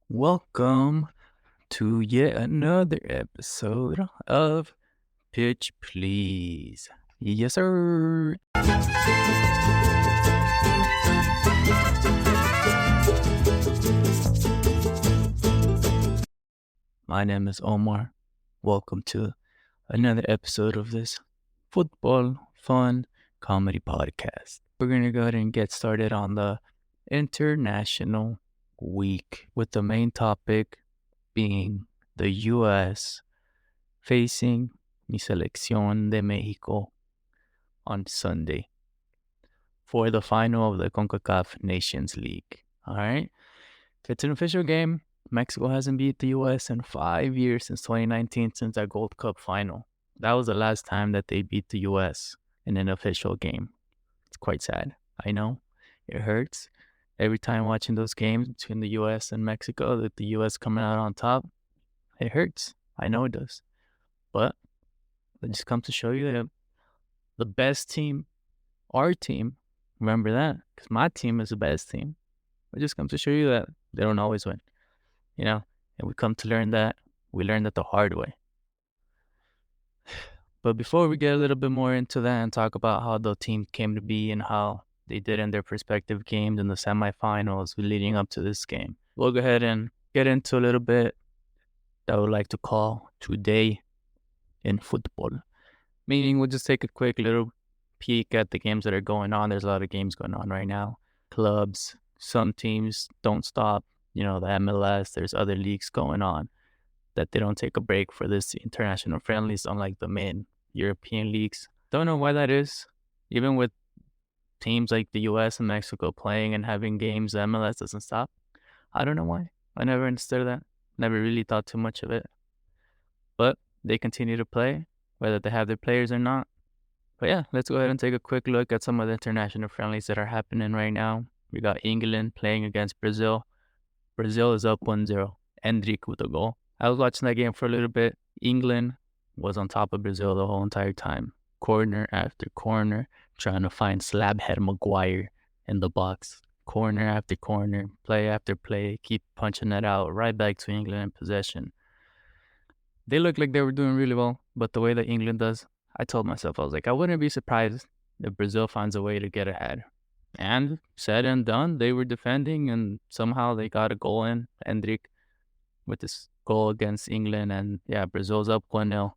Welcome to yet another episode of Pitch Please. Yes, sir. My name is Omar. Welcome to another episode of this football fun comedy podcast. We're going to go ahead and get started on the International Week with the main topic being the U.S. facing mi selección de Mexico on Sunday for the final of the CONCACAF Nations League. All right. It's an official game. Mexico hasn't beat the U.S. in 5 years since 2019, since our Gold Cup final. That was the last time that they beat the U.S. in an official game. It's quite sad. I know. It hurts. Every time watching those games between the U.S. and Mexico, that the U.S. coming out on top, it hurts. I know it does. But it just comes to show you that the best team, our team, remember that, because my team is the best team. It just comes to show you that they don't always win, and we come to learn that. We learned that the hard way. But before we get a little bit more into that and talk about how the team came to be and how they did in their respective games in the semifinals leading up to this game, we'll go ahead and get into a little bit that I would like to call Today in Football. Meaning we'll just take a quick little peek at the games that are going on. There's a lot of games going on right now. Clubs, some teams don't stop. The MLS, there's other leagues going on that they don't take a break for this international friendlies, unlike the main European leagues. Don't know why that is. Even with teams like the US and Mexico playing and having games, the MLS doesn't stop. I don't know why. I never understood that. Never really thought too much of it. But they continue to play, whether they have their players or not. But yeah, let's go ahead and take a quick look at some of the international friendlies that are happening right now. We got England playing against Brazil. Brazil is up 1-0. Endrick with a goal. I was watching that game for a little bit. England was on top of Brazil the whole entire time. Corner after corner, trying to find Slabhead Maguire in the box. Corner after corner, play after play, keep punching that out, right back to England in possession. They looked like they were doing really well, but the way that England does, I told myself, I was like, I wouldn't be surprised if Brazil finds a way to get ahead. And said and done, they were defending, and somehow they got a goal in. Endrick with this goal against England, and yeah, Brazil's up 1-0.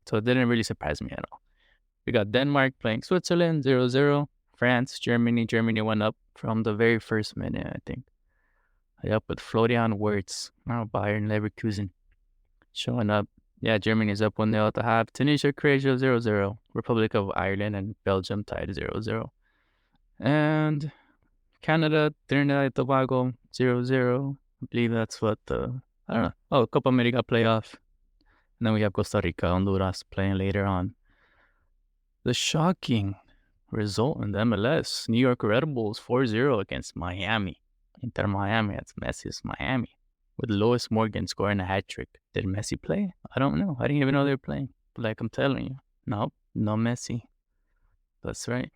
So it didn't really surprise me at all. We got Denmark playing Switzerland, 0-0. France, Germany. Germany went up from the very first minute, I think. Up with Florian Wirtz, now Bayern Leverkusen showing up. Yeah, Germany is up 1-0 at the half. Tunisia, Croatia, 0-0. Republic of Ireland and Belgium tied 0-0. And Canada, Trinidad and Tobago, 0-0. I believe that's what I don't know. Copa America playoff. And then we have Costa Rica, Honduras playing later on. The shocking result in the MLS, New York Red Bulls 4-0 against Miami. Inter Miami, that's Messi's Miami. With Lois Morgan scoring a hat trick. Did Messi play? I don't know. I didn't even know they were playing. But like I'm telling you, no Messi. That's right.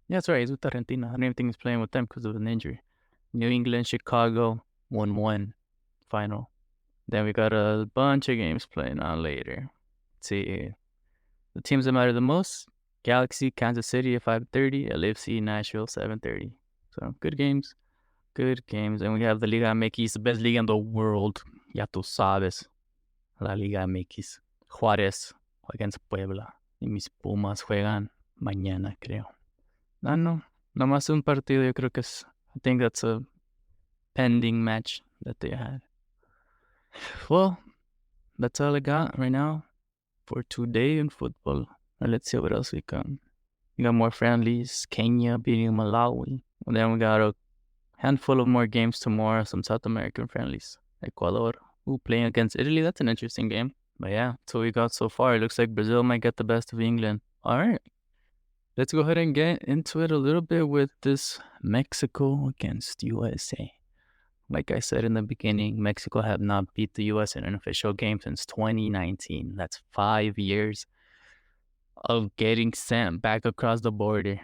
Yeah, that's right. He's with Argentina. I don't even think he's playing with them because of an injury. New England, Chicago, 1-1 final. Then we got a bunch of games playing on later. Let's see. The teams that matter the most, Galaxy, Kansas City at 5:30, LAFC, Nashville, 7:30. So good games. Good games. And we have the Liga MX, the best league in the world. Ya tú sabes. La Liga MX. Juárez against Puebla. Y mis Pumas juegan mañana, creo. No. Nomás un partido, yo creo que es... I think that's a pending match that they had. Well, that's all I got right now for Today in Football. Let's see what else we got. We got more friendlies. Kenya beating Malawi. And then we got a handful of more games tomorrow. Some South American friendlies. Ecuador, playing against Italy. That's an interesting game. But yeah, that's what we got so far. It looks like Brazil might get the best of England. All right. Let's go ahead and get into it a little bit with this Mexico against USA. Like I said in the beginning, Mexico have not beat the U.S. in an official game since 2019. That's 5 years of getting sent back across the border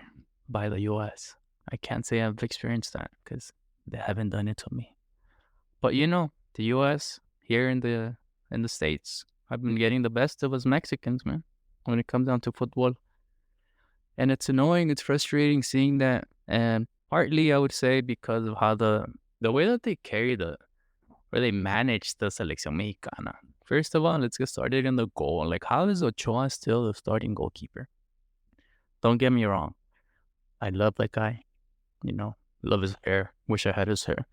by the U.S. I can't say I've experienced that because they haven't done it to me. But the U.S. here in the States, I've been getting the best of us Mexicans, man, when it comes down to football. And it's annoying, it's frustrating seeing that. And partly I would say because of how the way that they carry where they manage the Selección Mexicana. First of all, let's get started in the goal. Like, how is Ochoa still the starting goalkeeper? Don't get me wrong. I love that guy. Love his hair. Wish I had his hair.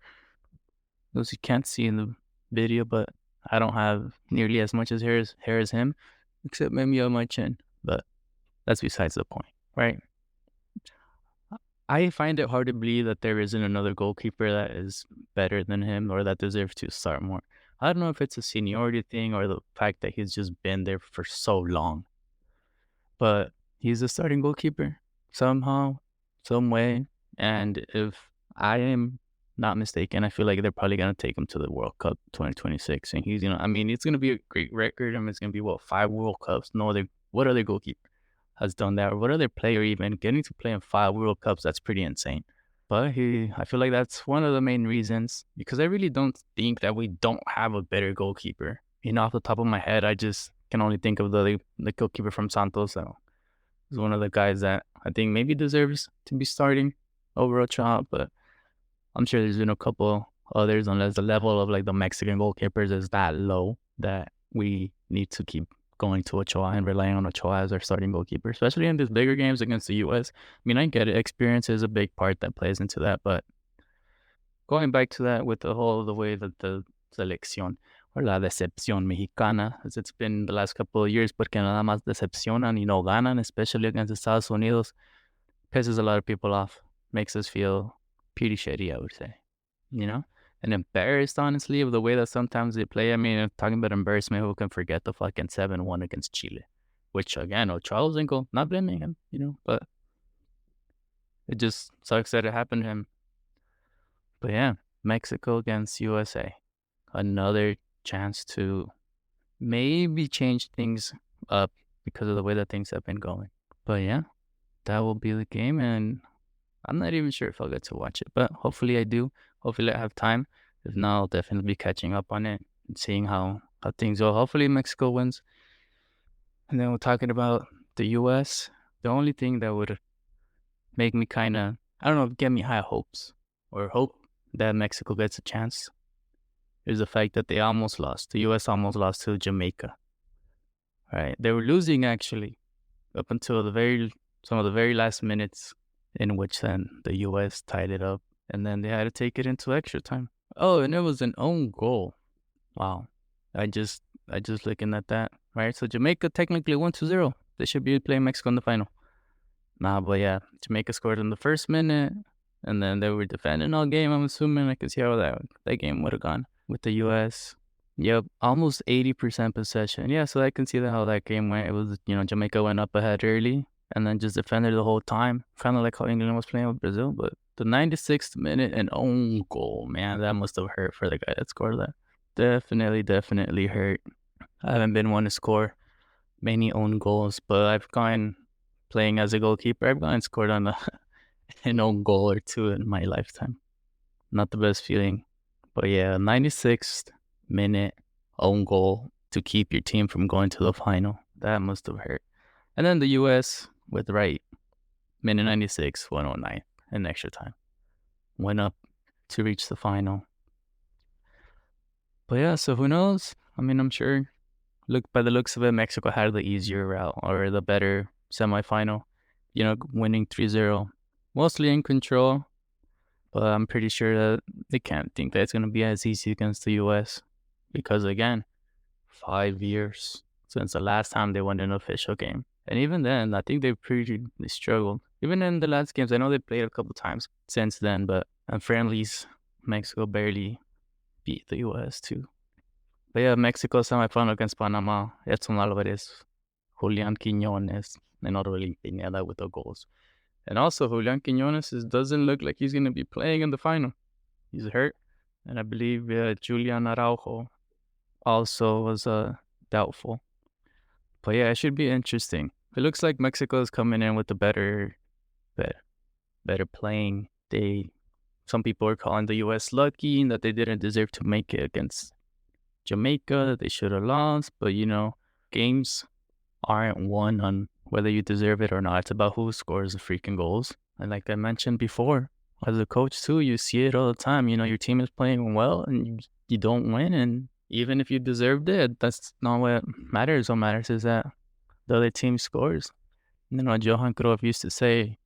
Those you can't see in the video, but I don't have nearly as much hair as him, except maybe on my chin. But that's besides the point, right? I find it hard to believe that there isn't another goalkeeper that is better than him or that deserves to start more. I don't know if it's a seniority thing or the fact that he's just been there for so long, but he's a starting goalkeeper somehow, some way. And if I am not mistaken, I feel like they're probably going to take him to the World Cup 2026. And he's, I mean, it's going to be a great record. I mean, it's going to be, 5 World Cups? What other goalkeeper has done that? Or what other player even getting to play in 5 World Cups? That's pretty insane. But I feel like that's one of the main reasons, because I really don't think that we don't have a better goalkeeper. Off the top of my head, I just can only think of the goalkeeper from Santos. So he's one of the guys that I think maybe deserves to be starting over Ochoa, but I'm sure there's been a couple others, unless the level of like the Mexican goalkeepers is that low that we need to keep going to Ochoa and relying on Ochoa as our starting goalkeeper, especially in these bigger games against the U.S. I mean, I get it. Experience is a big part that plays into that, but going back to that with the way that the selección or la decepción mexicana, as it's been the last couple of years, porque nada más decepcionan y no ganan, especially against Estados Unidos, pisses a lot of people off, makes us feel pretty shitty, I would say, and embarrassed, honestly, of the way that sometimes they play. I mean, talking about embarrassment, who can forget the fucking 7-1 against Chile, which again, Ochoa was in goal, not blaming him, but it just sucks that it happened to him. But yeah, Mexico against USA, another chance to maybe change things up because of the way that things have been going. But yeah, that will be the game, and I'm not even sure if I'll get to watch it, but hopefully I do. Hopefully I have time. If not, I'll definitely be catching up on it and seeing how things go. Hopefully Mexico wins. And then we're talking about the U.S. The only thing that would make me kind of, I don't know, get me high hopes or hope that Mexico gets a chance is the fact that they almost lost. The U.S. almost lost to Jamaica. Right? They were losing actually up until some of the very last minutes, in which then the U.S. tied it up, and then they had to take it into extra time. Oh, and it was an own goal. Wow. I just looking at that, right? So Jamaica technically 1-0. They should be playing Mexico in the final. Nah, but yeah, Jamaica scored in the first minute, and then they were defending all game, I'm assuming. I could see how that game would have gone with the U.S. Yep, almost 80% possession. Yeah, so I can see how that game went. It was, Jamaica went up ahead early and then just defended the whole time, kind of like how England was playing with Brazil. But the 96th minute and own goal, man, that must have hurt for the guy that scored that. Definitely hurt. I haven't been one to score many own goals, but I've gone playing as a goalkeeper. I've gone and scored on an own goal or two in my lifetime. Not the best feeling. But yeah, 96th minute own goal to keep your team from going to the final. That must have hurt. And then the U.S. with minute 96, 109 in extra time. Went up to reach the final. But yeah, so who knows? I mean, I'm sure, by the looks of it, Mexico had the easier route or the better semifinal, winning 3-0. Mostly in control, but I'm pretty sure that they can't think that it's going to be as easy against the U.S. because, again, 5 years since the last time they won an official game. And even then, I think they struggled. Even in the last games, I know they played a couple times since then, but in friendlies, Mexico barely beat the U.S. too. But yeah, Mexico semifinal against Panama, Edson Alvarez, Julian Quiñones, and Orbelín Pineda with the goals. And also, Julian Quiñones doesn't look like he's going to be playing in the final. He's hurt. And I believe Julian Araujo also was doubtful. But yeah, it should be interesting. It looks like Mexico is coming in with a better playing. They some people are calling the U.S. lucky and that they didn't deserve to make it against Jamaica, that they should have lost. But, games aren't won on whether you deserve it or not. It's about who scores the freaking goals. And like I mentioned before, as a coach too, you see it all the time. Your team is playing well and you don't win. And even if you deserved it, that's not what matters. What matters is that the other team scores. Johan Cruyff used to say,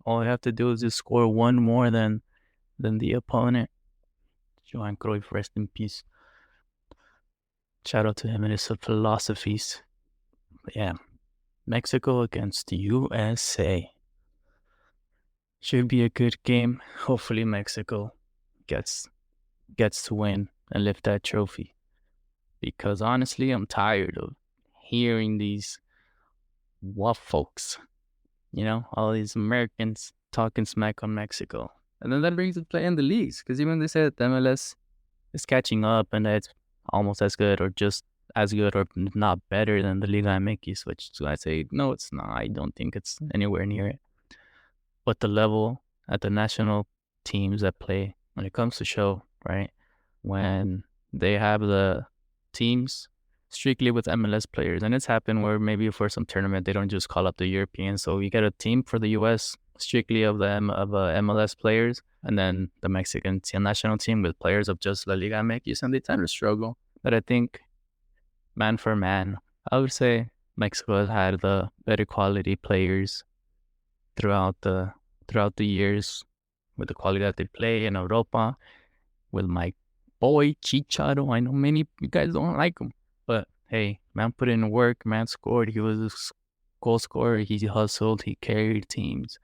all you have to do is just score one more than the opponent. Johan Cruyff, rest in peace. Shout out to him and his philosophies. But yeah, Mexico against the USA. Should be a good game. Hopefully Mexico gets to win and lift that trophy. Because honestly, I'm tired of hearing these what folks, all these Americans talking smack on Mexico. And then that brings it to play in the leagues. Because even they said MLS is catching up and it's almost as good or just as good or not better than the Liga MX, which I say, no, it's not. I don't think it's anywhere near it. But the level at the national teams that play, when it comes to show, right, when they have the teams strictly with MLS players, and it's happened where maybe for some tournament they don't just call up the Europeans, so you get a team for the US strictly of MLS players, and then the Mexican national team with players of just La Liga MX, and they tend to struggle. But I think man for man, I would say Mexico has had the better quality players throughout the years with the quality that they play in Europa. With my boy Chicharo, I know many of you guys don't like him, but hey, man put in work, man scored. He was a goal scorer. He hustled. He carried teams.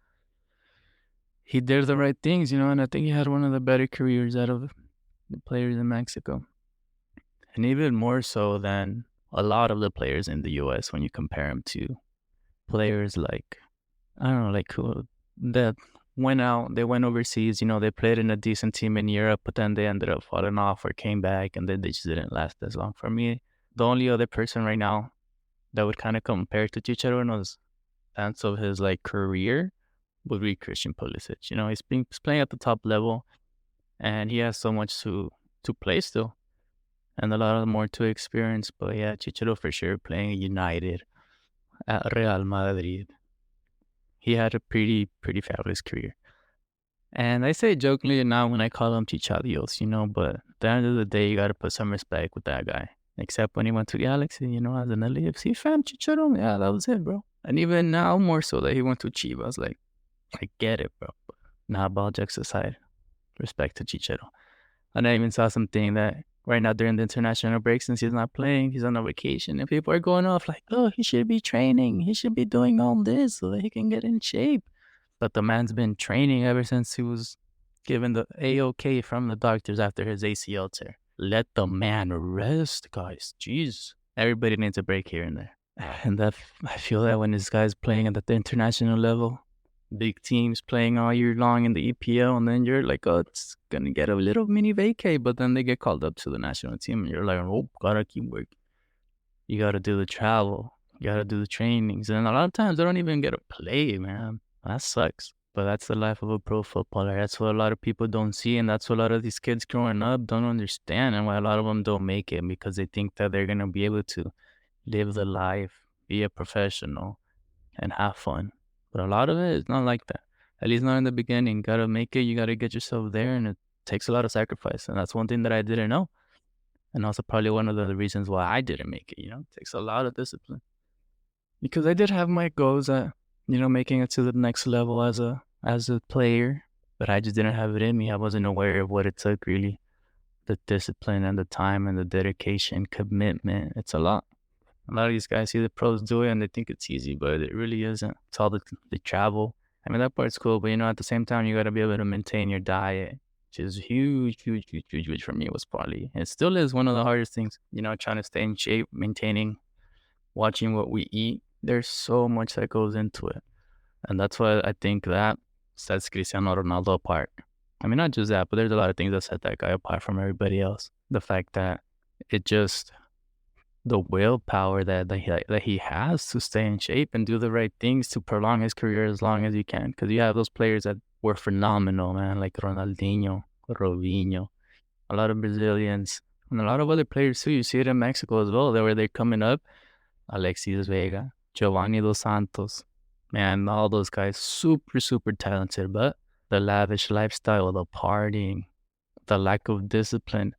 He did the right things, and I think he had one of the better careers out of the players in Mexico, and even more so than a lot of the players in the U.S. when you compare him to players like, I don't know, like who that went out, they went overseas, they played in a decent team in Europe, but then they ended up falling off or came back, and then they just didn't last as long. For me, the only other person right now that would kind of compare to Chicharito in the sense of his career would be Christian Pulisic. He's playing at the top level, and he has so much to play still, and a lot more to experience. But yeah, Chicharito for sure playing at United, at Real Madrid. He had a pretty fabulous career. And I say jokingly now when I call him Chichadios, but at the end of the day, you got to put some respect with that guy. Except when he went to Galaxy, as an LAFC fan, Chicharito, yeah, that was it, bro. And even now, more so that he went to Chivas, I get it, bro. Nah, ball jokes aside, respect to Chicharito. And I even saw something that right now during the international break, since he's not playing, he's on a vacation, and people are going off like, oh, he should be training. He should be doing all this so that he can get in shape. But the man's been training ever since he was given the A-OK from the doctors after his ACL tear. Let the man rest, guys. Jeez. Everybody needs a break here and there. And I feel that when this guy's playing at the international level, big teams playing all year long in the EPL, and then you're like, oh, it's going to get a little mini vacay, but then they get called up to the national team, and you're like, oh, gotta keep working. You gotta do the travel. You gotta do the trainings. And a lot of times they don't even get to play, man. That sucks. But that's the life of a pro footballer. That's what a lot of people don't see, and that's what a lot of these kids growing up don't understand, and why a lot of them don't make it, because they think that they're going to be able to live the life, be a professional, and have fun. But a lot of it is not like that. At least not in the beginning. You got to make it. You got to get yourself there, and it takes a lot of sacrifice. And that's one thing that I didn't know. And also probably one of the reasons why I didn't make it, It takes a lot of discipline. Because I did have my goals at, making it to the next level as a player, but I just didn't have it in me. I wasn't aware of what it took, really. The discipline and the time and the dedication, commitment. It's a lot. A lot of these guys see the pros do it and they think it's easy, but it really isn't. It's all the travel. I mean, that part's cool, but at the same time, you got to be able to maintain your diet, which is huge for me. Was probably, it still is one of the hardest things, trying to stay in shape, maintaining, watching what we eat. There's so much that goes into it. And that's why I think that sets Cristiano Ronaldo apart. I mean, not just that, but there's a lot of things that set that guy apart from everybody else. The fact that it just the willpower that he has to stay in shape and do the right things to prolong his career as long as he can. Because you have those players that were phenomenal, man, like Ronaldinho, Robinho, a lot of Brazilians, and a lot of other players too. You see it in Mexico as well. They're coming up. Alexis Vega, Giovanni Dos Santos, man, all those guys super super talented, but the lavish lifestyle, the partying, the lack of discipline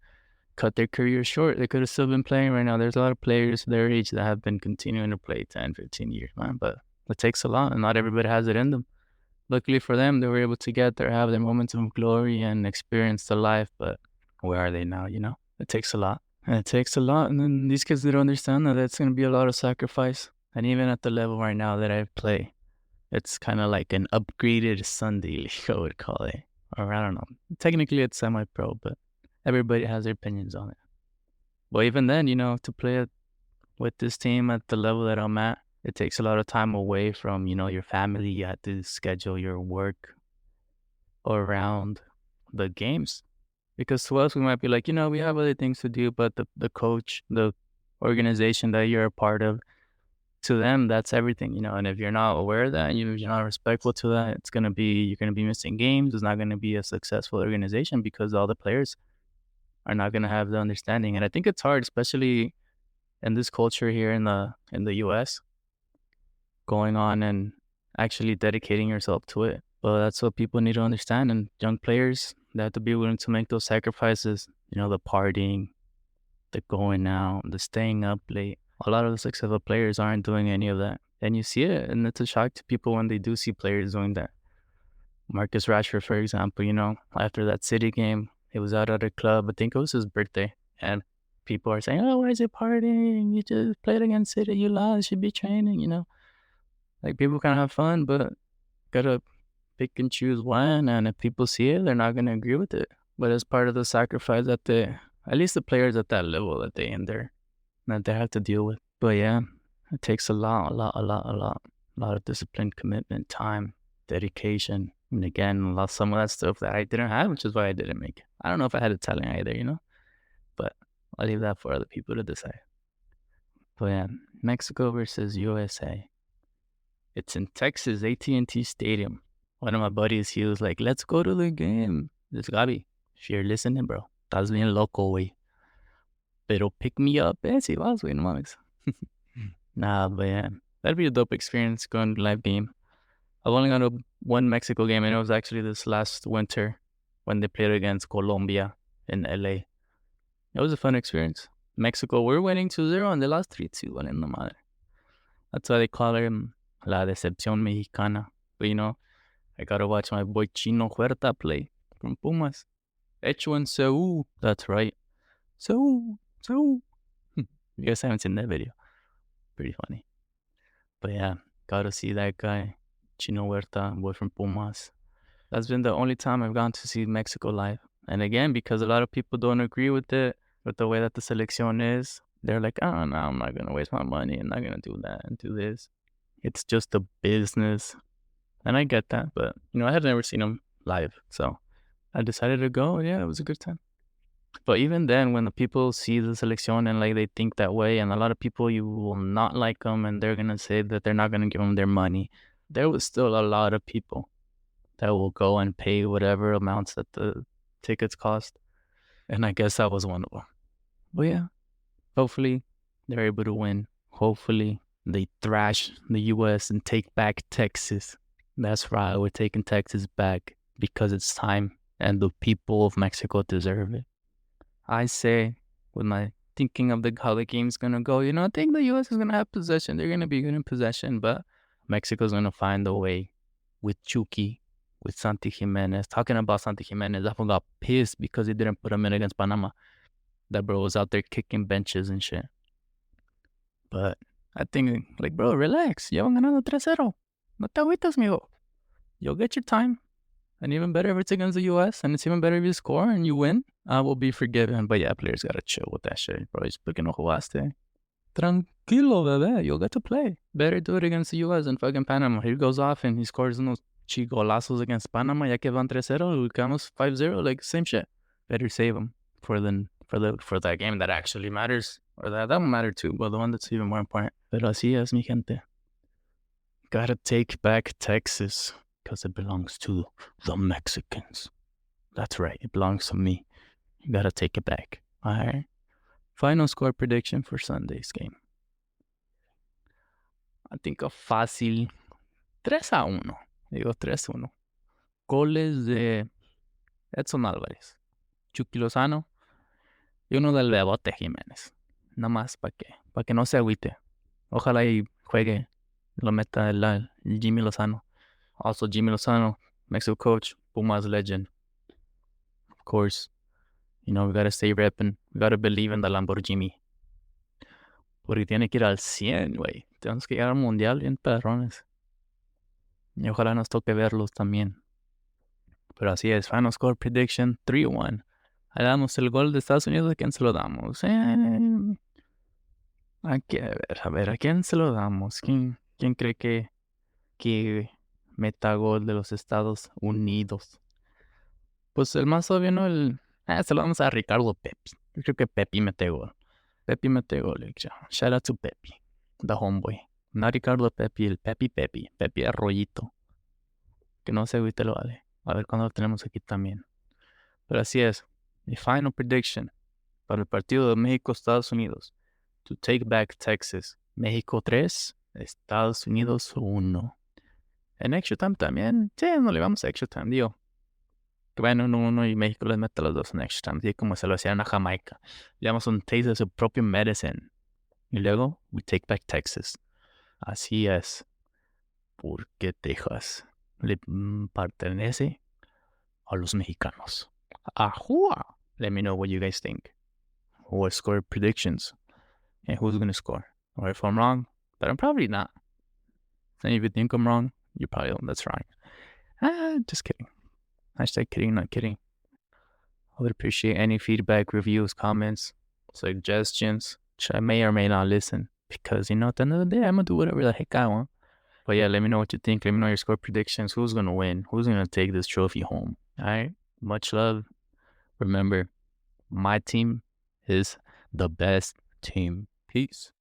cut their career short. They could have still been playing right now. There's a lot of players their age that have been continuing to play 10, 15 years, man, but it takes a lot, and not everybody has it in them. Luckily for them, they were able to get there, have their moments of glory, and experience the life, but where are they now, you know? It takes a lot. And it takes a lot, and then these kids, they don't understand that it's going to be a lot of sacrifice. And even at the level right now that I play, it's kind of like an upgraded Sunday league, I would call it. Or I don't know. Technically, it's semi-pro, but everybody has their opinions on it. But even then, you know, to play with this team at the level that I'm at, it takes a lot of time away from, you know, your family. You have to schedule your work around the games. Because to us, we might be like, you know, we have other things to do, but the coach, the organization that you're a part of, to them, that's everything, you know. And if you're not aware of that, you're not respectful to that, you're gonna be missing games. It's not gonna be a successful organization because all the players are not gonna have the understanding. And I think it's hard, especially in this culture here in the US, going on and actually dedicating yourself to it. But that's what people need to understand. And young players, they have to be willing to make those sacrifices, you know, the partying, the going out, the staying up late. A lot of the successful players aren't doing any of that. And you see it, and it's a shock to people when they do see players doing that. Marcus Rashford, for example, you know, after that City game, he was out at a club. I think it was his birthday. And people are saying, oh, why is it partying? You just played against City. You lost. You should be training, you know. Like, people can have fun, but gotta pick and choose when. And if people see it, they're not going to agree with it. But it's part of the sacrifice that at least the players at that level that they have to deal with. But yeah, it takes a lot of discipline, commitment, time, dedication. And again, some of that stuff that I didn't have, which is why I didn't make it. I don't know if I had the talent either, you know, but I'll leave that for other people to decide. But yeah, Mexico versus USA. It's in Texas, AT&T Stadium. One of my buddies, he was like, let's go to the game. This Gabi, if you're listening, bro, estás bien loco, güey. Pero pick me up, si vas, güey, no mames. Nah, but yeah, that'd be a dope experience going to live game. I've only gone to one Mexico game, and it was actually this last winter when they played against Colombia in LA. It was a fun experience. Mexico, we're winning 2-0, and they lost 3-2. Valiendo madre. That's why they call him La Decepción Mexicana. But you know, I gotta watch my boy Chino Huerta play from Pumas. Hecho en Seúl. That's right. Seúl. You guys haven't seen that video. Pretty funny. But yeah, gotta see that guy, Chino Huerta, boy from Pumas. That's been the only time I've gone to see Mexico live. And again, because a lot of people don't agree with it, with the way that the selección is, they're like, oh, no, I'm not gonna waste my money. I'm not gonna do that and do this. It's just a business. And I get that, but, you know, I had never seen them live. So I decided to go. Yeah, it was a good time. But even then, when the people see the selección and like they think that way, and a lot of people, you will not like them, and they're gonna say that they're not gonna give them their money. There was still a lot of people that will go and pay whatever amounts that the tickets cost, and I guess that was one of them. But yeah, hopefully they're able to win. Hopefully they thrash the U.S. and take back Texas. That's right, we're taking Texas back because it's time, and the people of Mexico deserve it. I say, with my thinking of how the game's gonna go, you know, I think the U.S. is gonna have possession. They're gonna be good in possession, but Mexico's gonna find a way with Chucky, with Santi Jimenez. Talking about Santi Jimenez, I got pissed because he didn't put him in against Panama. That bro was out there kicking benches and shit. But I think, like, bro, relax. Ya van ganando 3-0. No te agüitas, mijo. You'll get your time. And even better if it's against the U.S. And it's even better if you score and you win. I will be forgiven. But yeah, players gotta chill with that shit, bro. Just porque no jugaste. Tranquilo, bebé. You'll get to play. Better do it against the U.S. than fucking Panama. He goes off and he scores unos chigolazos against Panama. Ya que van 3-0, we quedamos 5-0. Like, same shit. Better save him for that game that actually matters. Or that will matter too, but the one that's even more important. Pero así es, mi gente. Gotta take back Texas because it belongs to the Mexicans. That's right, it belongs to me. You gotta take it back. All right. Final score prediction for Sunday's game. I think a fácil 3-1. Digo 3-1. Goles de Edson Álvarez, Chucky Lozano y uno del Bebote Jiménez. Nada más para que no se agüite. Ojalá y juegue, lo meta el Jimmy Lozano. Also Jimmy Lozano, Mexico coach, Pumas legend. Of course, we gotta stay repping. We gotta believe in the Lamborghini. Porque tiene que ir al 100, güey. Tenemos que llegar al mundial bien perrones. Y ojalá nos toque verlos también. Pero así es, final score prediction 3-1. Ahí damos el gol de Estados Unidos, ¿a quién se lo damos? A ver, ¿a quién se lo damos? ¿Quién cree que meta gol de los Estados Unidos? Pues el más obvio, ¿no? Se lo damos a Ricardo Pepi. Yo creo que Pepi mete gol. Shout out to Pepi, the homeboy. No Ricardo Pepi, el Pepi Arroyito. Que no se agüite lo vale. A ver cuándo lo tenemos aquí también. Pero así es. Mi final prediction para el partido de México-Estados Unidos. To take back Texas. México 3, Estados Unidos 1. En extra time también. Sí, no le vamos a extra time, digo. Que vayan 1-1 y México les mete a los dos en extra time. Así como se lo hacían a Jamaica. Le damos un taste de su propio medicine. Y luego, we take back Texas. Así es. Porque Texas le pertenece a los mexicanos. Ajua! Let me know what you guys think. What score predictions? And who's going to score? Or if I'm wrong, but I'm probably not. And if you think I'm wrong, you probably don't. That's wrong. Just kidding. Hashtag kidding, not kidding. I would appreciate any feedback, reviews, comments, suggestions, which I may or may not listen. Because, at the end of the day, I'm going to do whatever the heck I want. But yeah, let me know what you think. Let me know your score predictions. Who's going to win? Who's going to take this trophy home? All right? Much love. Remember, my team is the best team. Peace.